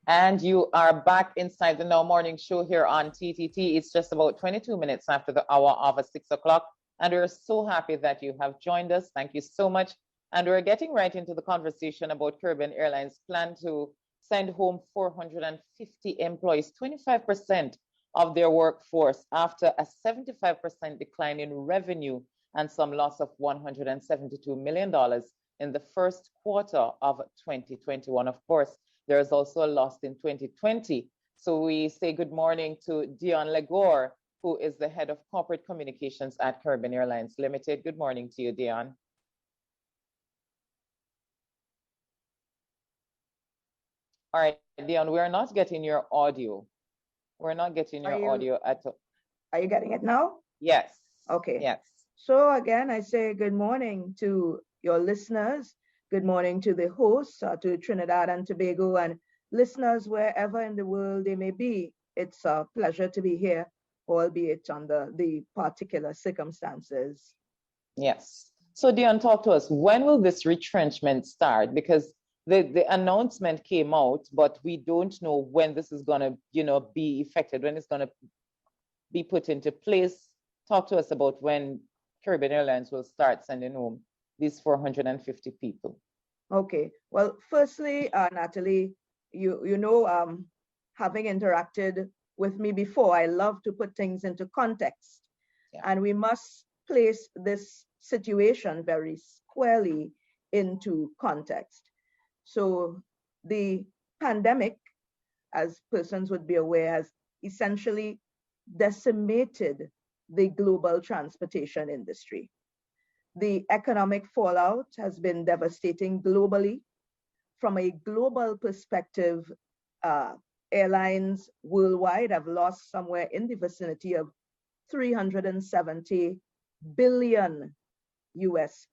And you are back inside the Now Morning Show here on TTT. It's just about 22 minutes after the hour of 6 o'clock. And we're so happy that you have joined us. Thank you so much. And we're getting right into the conversation about Caribbean Airlines' plan to send home 450 employees, 25% of their workforce, after a 75% decline in revenue and some loss of $172 million in the first quarter of 2021. Of course, there is also a loss in 2020. So we say good morning to Dion Legore, who is the head of corporate communications at Caribbean Airlines Limited. Good morning to you, Dion. All right, Dion, we are not getting your audio. We're not getting your audio at all. Are you getting it now? Yes. Okay. Yes. So again, I say good morning to your listeners. Good morning to the hosts, to Trinidad and Tobago, and listeners wherever in the world they may be. It's a pleasure to be here, albeit under the particular circumstances. Yes. So Dion, talk to us. When will this retrenchment start? Because the announcement came out, but we don't know when this is going to, be effected, when it's going to be put into place. Talk to us about when Caribbean Airlines will start sending home these 450 people. Okay. Well, firstly, Natalie, having interacted with me before, I love to put things into context. Yeah. And we must place this situation very squarely into context. So the pandemic, as persons would be aware, has essentially decimated the global transportation industry. The economic fallout has been devastating globally. From a global perspective, airlines worldwide have lost somewhere in the vicinity of $370 billion US,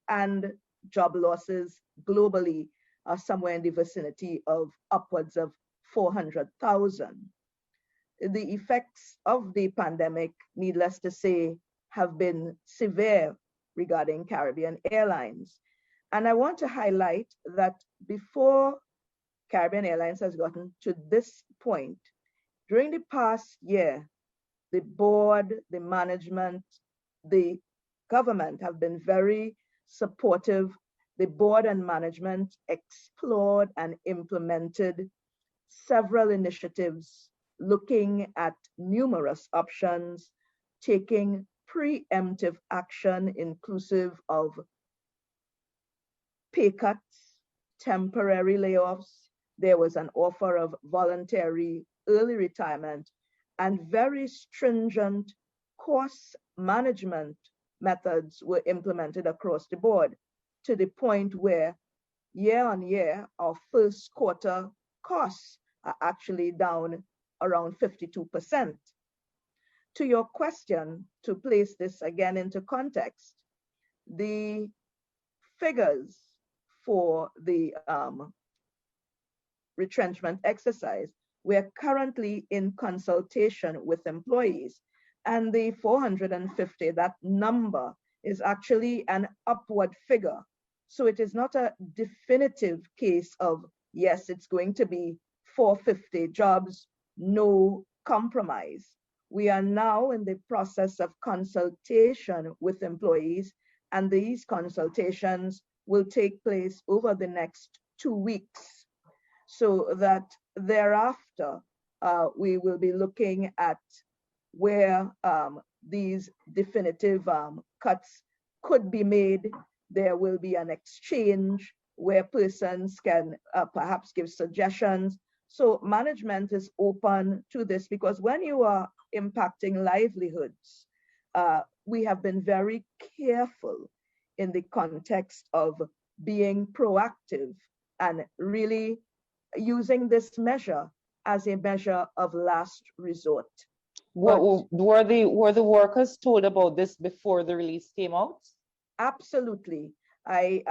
and job losses globally are somewhere in the vicinity of upwards of 400,000. The effects of the pandemic, needless to say, have been severe regarding Caribbean Airlines. And I want to highlight that before Caribbean Airlines has gotten to this point, during the past year, the board, the management, the government have been very supportive. The board and management explored and implemented several initiatives looking at numerous options, taking preemptive action inclusive of pay cuts, temporary layoffs. There was an offer of voluntary early retirement and very stringent cost management methods were implemented across the board, to the point where year on year, our first quarter costs are actually down around 52%. To your question, to place this again into context, the figures for the retrenchment exercise, we're currently in consultation with employees, and the 450, that number is actually an upward figure. So it is not a definitive case of, yes, it's going to be 450 jobs, no compromise. We are now in the process of consultation with employees, and these consultations will take place over the next 2 weeks, so that thereafter we will be looking at where these definitive cuts could be made. There will be an exchange where persons can perhaps give suggestions. So management is open to this, because when you are impacting livelihoods, we have been very careful in the context of being proactive and really using this measure as a measure of last resort. Were the workers told about this before the release came out? Absolutely. I,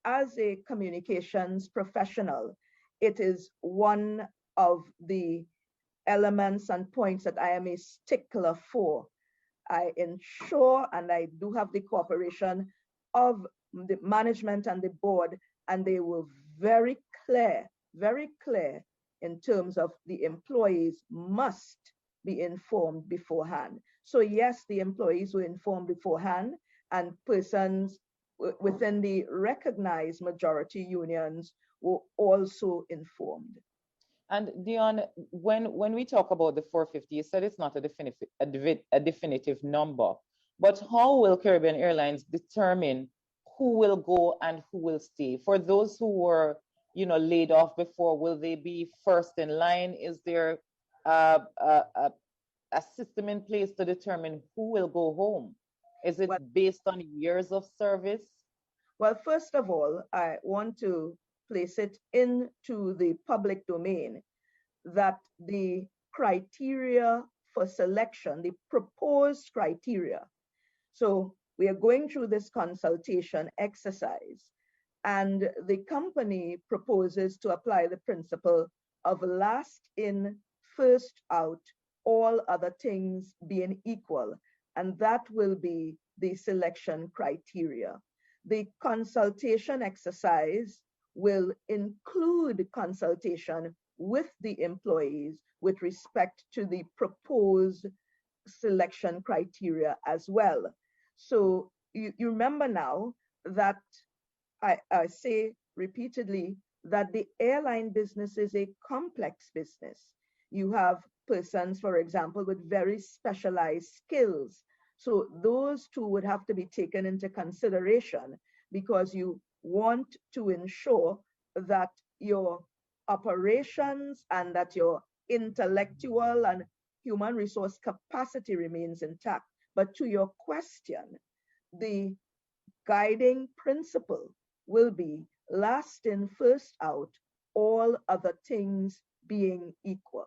as a communications professional, it is one of the elements and points that I am a stickler for. I ensure, and I do have the cooperation of the management and the board, and they were very clear in terms of the employees must be informed beforehand. So yes, the employees were informed beforehand, and persons within the recognized majority unions were also informed. And Dion, when we talk about the 450, you said it's not a definitive number, but how will Caribbean Airlines determine who will go and who will stay? For those who were, laid off before, will they be first in line? Is there a, a, a, a system in place to determine who will go home? Is it Well, based on years of service? well, first of all, I want to place it into the public domain that the criteria for selection, the proposed criteria. So we are going through this consultation exercise, and the company proposes to apply the principle of last in, first out, all other things being equal, and that will be the selection criteria. The consultation exercise will include consultation with the employees with respect to the proposed selection criteria as well. So you remember now that I say repeatedly that the airline business is a complex business. You have persons, for example, with very specialized skills. So those two would have to be taken into consideration because you want to ensure that your operations and that your intellectual and human resource capacity remains intact. But to your question, the guiding principle will be last in, first out, all other things being equal.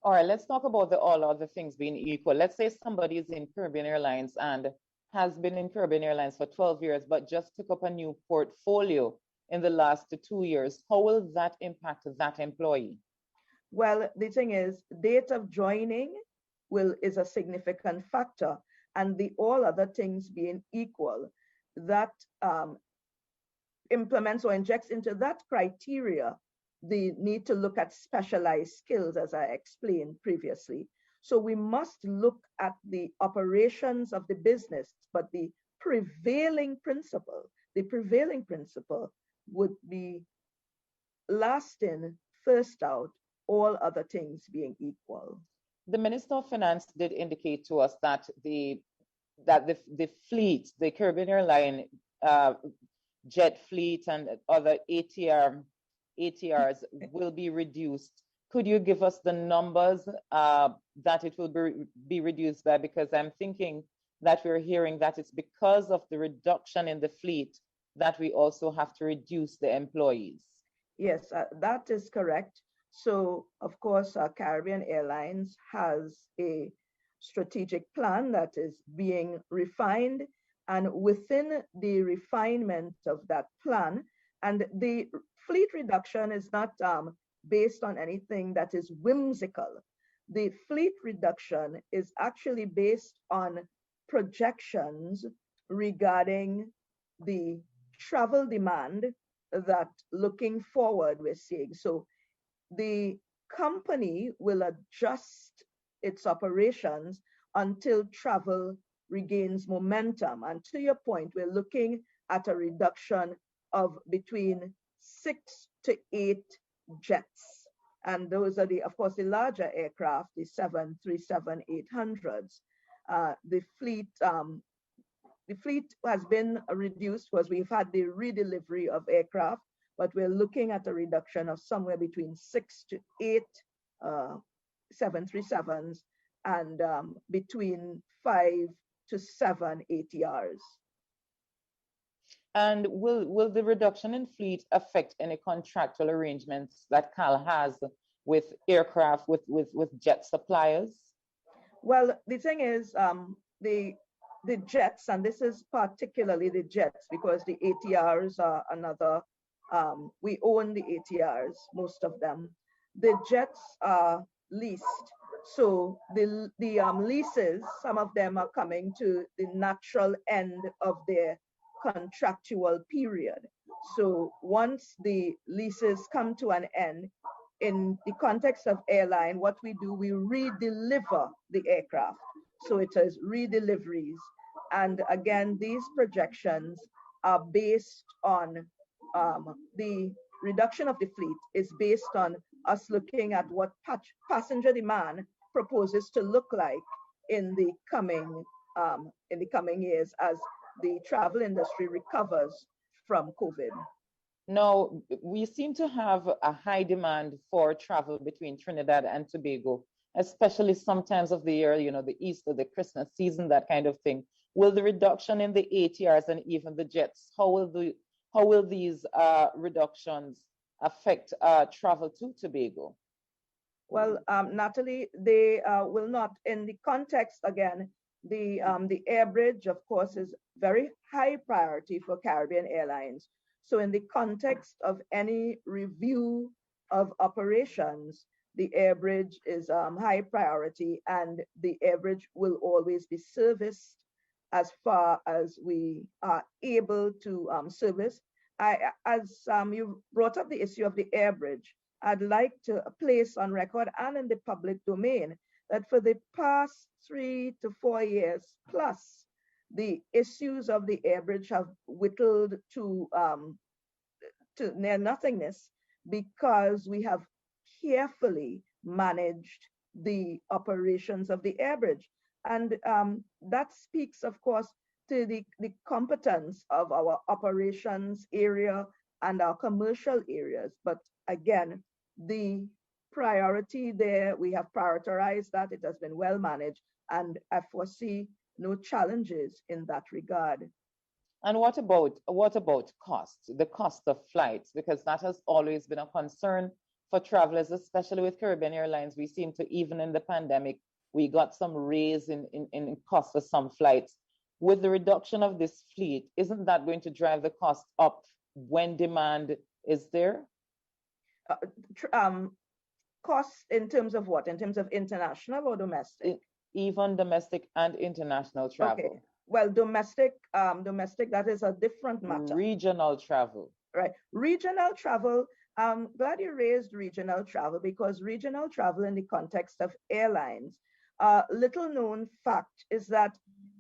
All right, let's talk about the all other things being equal. Let's say somebody is in Caribbean Airlines and has been in Caribbean Airlines for 12 years, but just took up a new portfolio in the last 2 years. How will that impact that employee? Well, the thing is, date of joining is a significant factor, and the all other things being equal, that implements or injects into that criteria the need to look at specialized skills, as I explained previously. So we must look at the operations of the business, but the prevailing principle would be last in, first out, all other things being equal. The Minister of Finance did indicate to us that the fleet, the Caribbean Airline jet fleet and other ATRs will be reduced. Could you give us the numbers that it will be reduced by? Because I'm thinking that we're hearing that it's because of the reduction in the fleet that we also have to reduce the employees. Yes, that is correct. So, of course, Caribbean Airlines has a strategic plan that is being refined, and within the refinement of that plan, and the fleet reduction is not based on anything that is whimsical. The fleet reduction is actually based on projections regarding the travel demand that looking forward we're seeing. So the company will adjust its operations until travel regains momentum. And to your point, we're looking at a reduction of between 6 to 8 jets. And those are of course, the larger aircraft, the 737-800s. The fleet has been reduced because we've had the redelivery of aircraft, but we're looking at a reduction of somewhere between 6 to 8 737s and between 5 to 7 ATRs. And will the reduction in fleet affect any contractual arrangements that CAL has with aircraft, with jet suppliers? Well, the thing is, the jets, and this is particularly the jets because the ATRs are another, we own the ATRs, most of them. The jets are leased. So the leases, some of them are coming to the natural end of their contractual period. So once the leases come to an end, in the context of airline, what we do, we redeliver the aircraft. So it is redeliveries. And again, these projections are based on the reduction of the fleet is based on us looking at what passenger demand proposes to look like in the coming years as the travel industry recovers from COVID. Now, we seem to have a high demand for travel between Trinidad and Tobago, especially sometimes of the year, the Easter, the Christmas season, that kind of thing. Will the reduction in the ATRs and even the jets, how will these reductions affect travel to Tobago? Well, Natalie, they will not. In the context, again, the air bridge, of course, is very high priority for Caribbean Airlines. So in the context of any review of operations, the air bridge is high priority, and the air bridge will always be serviced as far as we are able to service. As you brought up the issue of the air bridge, I'd like to place on record and in the public domain that for the past 3 to 4 years plus, the issues of the air bridge have whittled to near nothingness because we have carefully managed the operations of the air bridge. And that speaks, of course, to the competence of our operations area and our commercial areas. But again, the priority there, we have prioritized that. It has been well managed, and I foresee no challenges in that regard. And what about cost, the cost of flights? Because that has always been a concern for travelers, especially with Caribbean Airlines. We seem to, even in the pandemic, we got some raise in cost for some flights. With the reduction of this fleet, isn't that going to drive the cost up when demand is there? Costs in terms of what? In terms of international or domestic? Even domestic and international travel. Okay. Well, domestic, that is a different matter. Regional travel. Right. Regional travel, I'm glad you raised regional travel, because regional travel in the context of airlines, little known fact is that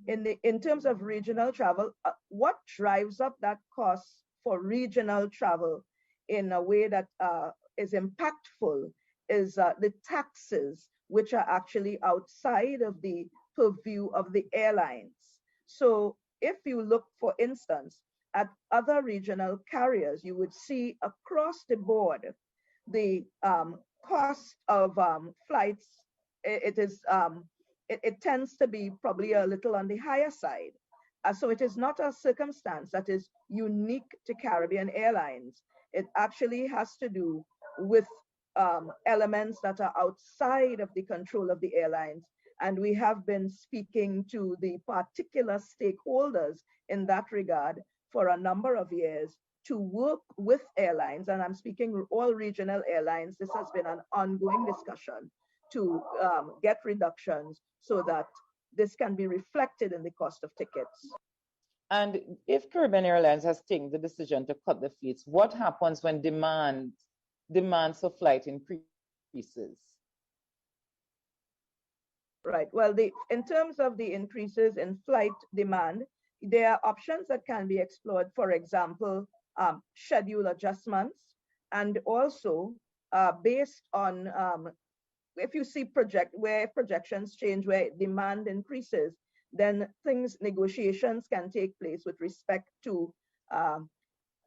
in terms of regional travel, what drives up that cost for regional travel in a way that is impactful is the taxes, which are actually outside of the purview of the airlines. So if you look, for instance, at other regional carriers, you would see across the board the cost of flights. It tends to be probably a little on the higher side. So it is not a circumstance that is unique to Caribbean Airlines. It actually has to do with elements that are outside of the control of the airlines. And we have been speaking to the particular stakeholders in that regard for a number of years to work with airlines. And I'm speaking all regional airlines. This has been an ongoing discussion to get reductions so that this can be reflected in the cost of tickets. And if Caribbean Airlines has taken the decision to cut the fleets, what happens when demand for flight increases? Right. Well, in terms of the increases in flight demand, there are options that can be explored. For example, schedule adjustments, and also based on if you see where projections change, where demand increases, then negotiations can take place with respect to,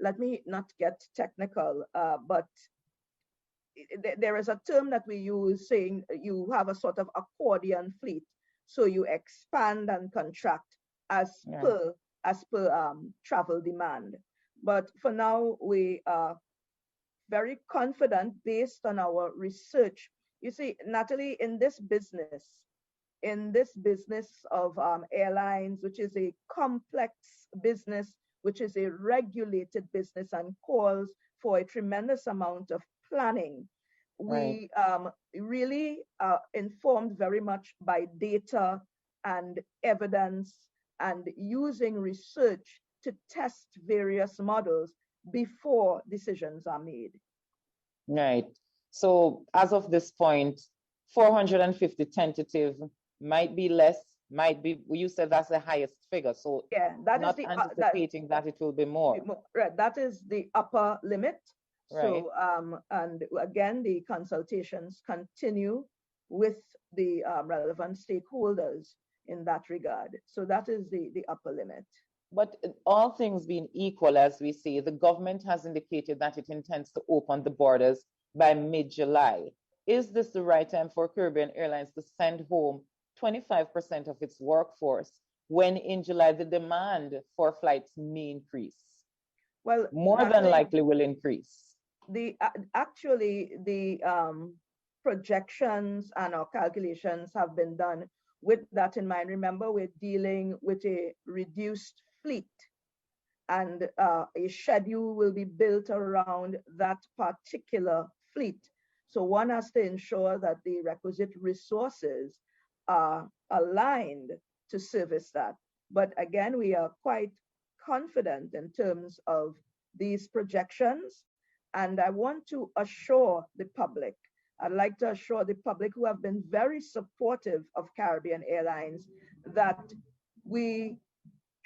let me not get technical, but there is a term that we use saying you have a sort of accordion fleet. So you expand and contract as per travel demand. But for now, we are very confident based on our research. You see, Natalie, in this business of airlines, which is a complex business, which is a regulated business and calls for a tremendous amount of planning, we really are informed very much by data and evidence and using research to test various models before decisions are made. Right. So as of this point, 450 tentative might be less, might be, you said that's the highest figure. So yeah, that is not the anticipating that it will be more. right. That is the upper limit. Right. So and again, the consultations continue with the relevant stakeholders in that regard. So that is the upper limit. But all things being equal, as we say, the government has indicated that it intends to open the borders by mid-July. Is this the right time for Caribbean Airlines to send home 25% of its workforce when in July the demand for flights may increase? Well, More than likely will increase. Actually the projections and our calculations have been done with that in mind. Remember, we're dealing with a reduced fleet, and a schedule will be built around that particular fleet. So one has to ensure that the requisite resources are aligned to service that. But again, we are quite confident in terms of these projections. And I want to assure the public, I'd like to assure the public who have been very supportive of Caribbean Airlines that we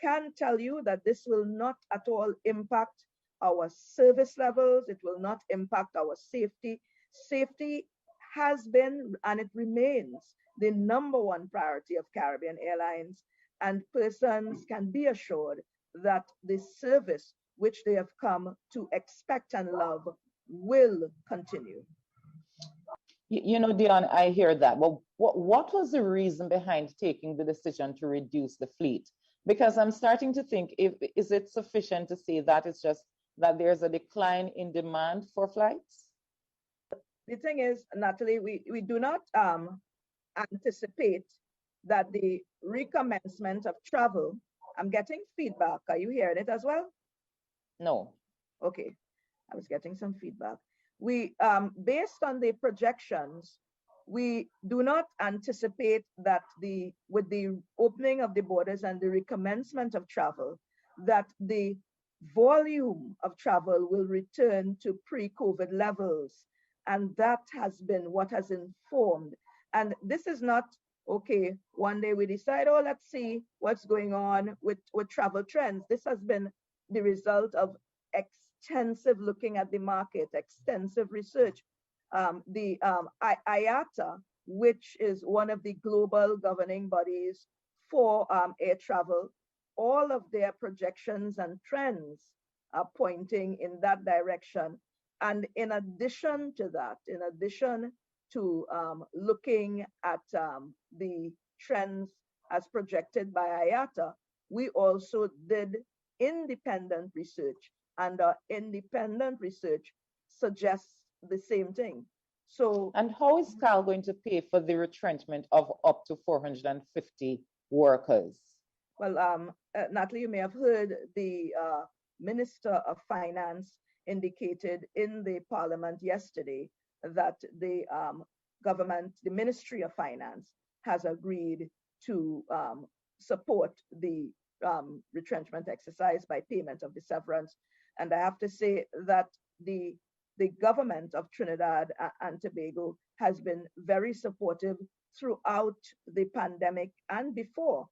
can tell you that this will not at all impact our service levels. It will not impact our safety. Safety has been and it remains the number one priority of Caribbean Airlines, and persons can be assured that the service which they have come to expect and love will continue. You know, Dion, I hear that. But what was the reason behind taking the decision to reduce the fleet? Because I'm starting to think, is it sufficient to say that it's just that there's a decline in demand for flights? The thing is, Natalie, we do not anticipate that the recommencement of travel, I'm getting feedback. Are you hearing it as well? No. Okay, I was getting some feedback. We, based on the projections, we do not anticipate that with the opening of the borders and the recommencement of travel, that the volume of travel will return to pre-COVID levels. And that has been what has informed. And this is not, okay, one day we decide, oh, let's see what's going on with travel trends. This has been the result of extensive looking at the market, extensive research. The IATA, which is one of the global governing bodies for air travel, all of their projections and trends are pointing in that direction. And in addition to that, in addition to looking at the trends as projected by IATA, we also did independent research, and independent research suggests the same thing. So, and how is CAL going to pay for the retrenchment of up to 450 workers? Well, Natalie, you may have heard the Minister of Finance indicated in the Parliament yesterday that the government, the Ministry of Finance, has agreed to support the retrenchment exercise by payment of the severance. And I have to say that the government of Trinidad and Tobago has been very supportive throughout the pandemic and before,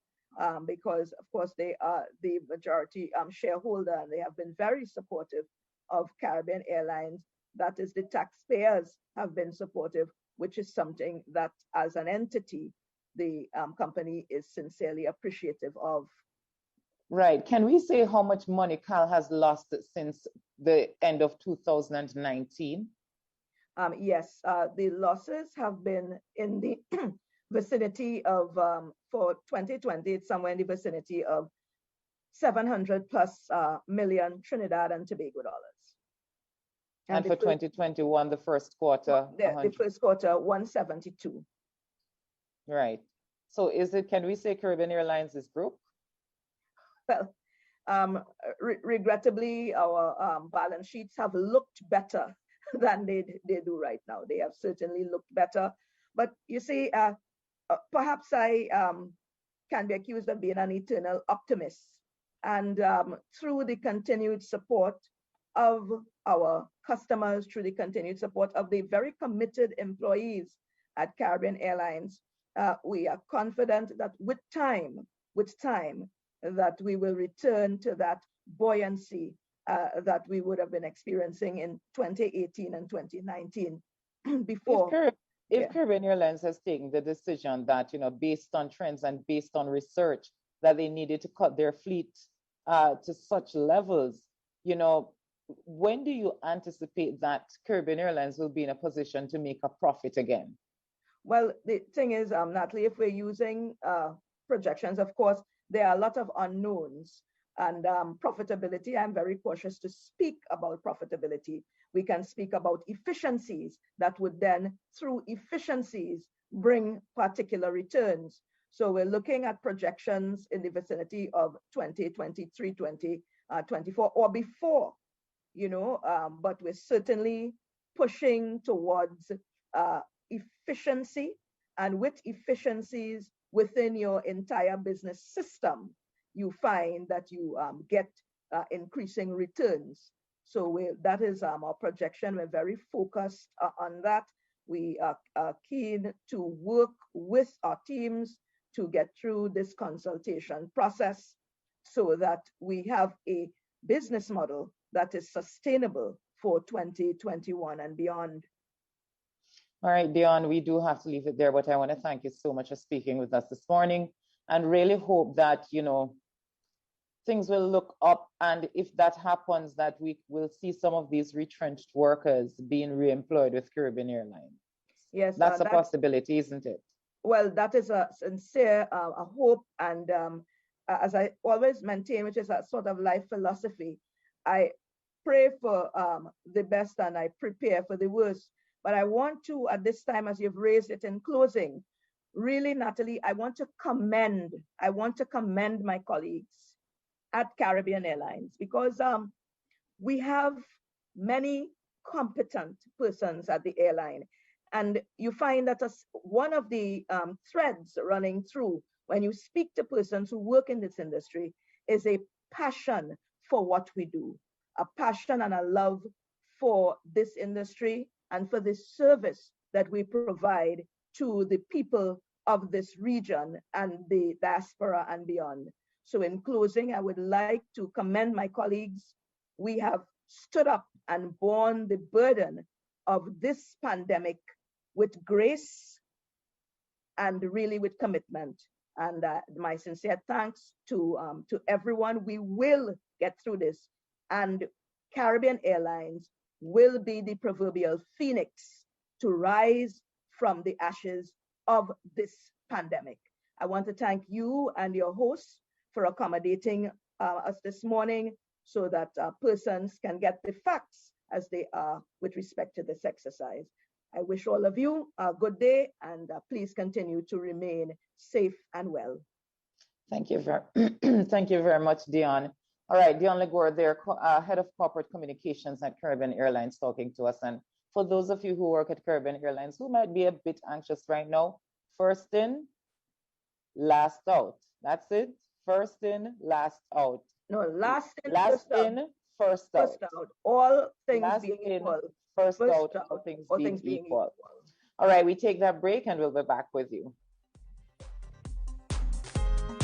because of course they are the majority shareholder, and they have been very supportive of Caribbean Airlines. That is, the taxpayers have been supportive, which is something that as an entity, the company is sincerely appreciative of. Right. Can we say how much money CAL has lost since the end of 2019? Yes, the losses have been in the vicinity of, for 2020, it's somewhere in the vicinity of 700 plus million Trinidad and Tobago dollars. And for 2021, the first quarter? The first quarter, 172. Right. So can we say Caribbean Airlines is broke? Well, regrettably, our balance sheets have looked better than they do right now. They have certainly looked better. But you see, perhaps I can be accused of being an eternal optimist. And through the continued support of our customers, through the continued support of the very committed employees at Caribbean Airlines, we are confident that with time, that we will return to that buoyancy that we would have been experiencing in 2018 and 2019 before. If Caribbean Airlines has taken the decision that, based on trends and based on research, that they needed to cut their fleet to such levels, when do you anticipate that Caribbean Airlines will be in a position to make a profit again? Well, the thing is, Natalie, if we're using projections, of course, there are a lot of unknowns. And profitability, I'm very cautious to speak about profitability. We can speak about efficiencies that would then, through efficiencies, bring particular returns. So we're looking at projections in the vicinity of 2023, 2024 or before, but we're certainly pushing towards efficiency, and with efficiencies within your entire business system, you find that you get increasing returns. So that is our projection. We're very focused on that. We are keen to work with our teams to get through this consultation process so that we have a business model that is sustainable for 2021 and beyond. All right, Dion, we do have to leave it there, but I want to thank you so much for speaking with us this morning, and really hope that, things will look up. And if that happens, that we will see some of these retrenched workers being reemployed with Caribbean Airlines. Yes, that's a possibility, isn't it? Well, that is a sincere a hope. And as I always maintain, which is a sort of life philosophy, I pray for the best and I prepare for the worst. But I want to, at this time, as you've raised it in closing, really, Natalie, I want to commend my colleagues at Caribbean Airlines, because we have many competent persons at the airline. And you find that one of the threads running through when you speak to persons who work in this industry is a passion for what we do, a passion and a love for this industry and for the service that we provide to the people of this region and the diaspora and beyond. So in closing, I would like to commend my colleagues. We have stood up and borne the burden of this pandemic with grace and really with commitment. And my sincere thanks to everyone. We will get through this. And Caribbean Airlines will be the proverbial phoenix to rise from the ashes of this pandemic. I want to thank you and your hosts for accommodating us this morning so that persons can get the facts as they are with respect to this exercise. I wish all of you a good day, and please continue to remain safe and well. Thank you thank you very much, Dion. All right, Dion Legore, there, Head of Corporate Communications at Caribbean Airlines, talking to us. And for those of you who work at Caribbean Airlines who might be a bit anxious right now, first in, last out. That's it. First in, last out. No, last in, last in, first out. First out. All things last being in, equal. First out, all things being equal. All right, we take that break and we'll be back with you.